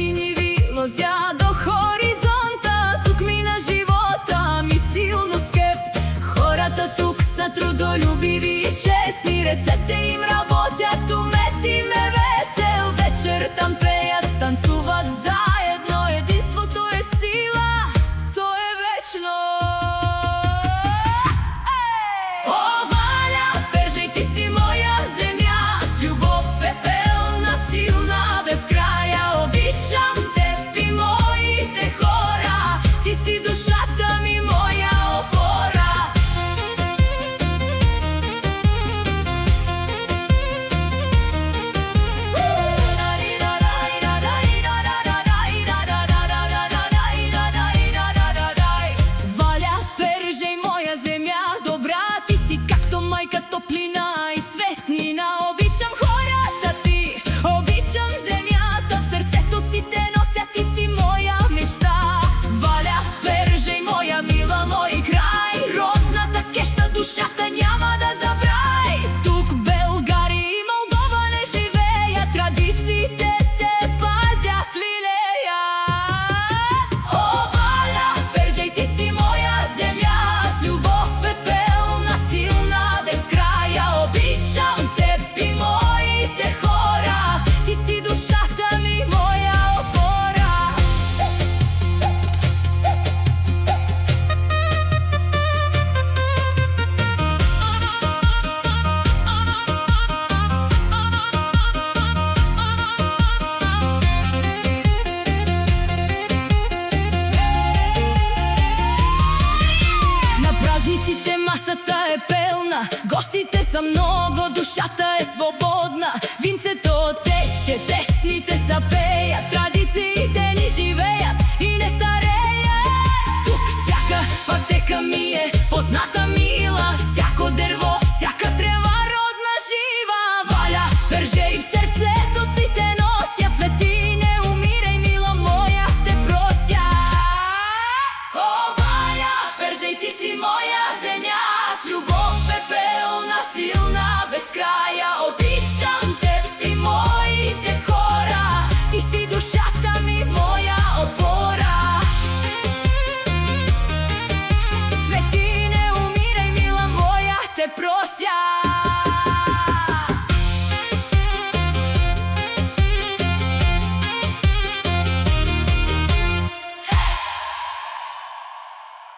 синеви лозя до хоризонта. Тук мина живота ми силно скъп. Хората тук са трудолюбиви и честни, ръцете им работят, умет им е весел. Вечер там пеят, танцуват заедно, единството е сила, то е вечно. О, Валя, Пержей, ти си моя земя, с любов е пълна, силна, без края. Обичам теб и моите хора, ти си душата ми, моя опора. Валя, Пержей, моя земя добра, ти си както майка, топлина и светнина. Обичам хората ти, обичам земята, в сърцето си те нося, ти си моя мечта. Валя, Пержей, моя мила, мой край, родната кеща, душата няма да забрай. Тук България и Молдова не живеят, традициите се пазят, лилеят. О, Валя, Пержей, ти си моя земя, с любов е пълна, силна, без края. Обичам теб и моите хора, ти си душата ми, моя опора. На празниците масата е пълна, гостите са много, душата е свободна. Винцето тече, тесните запеят,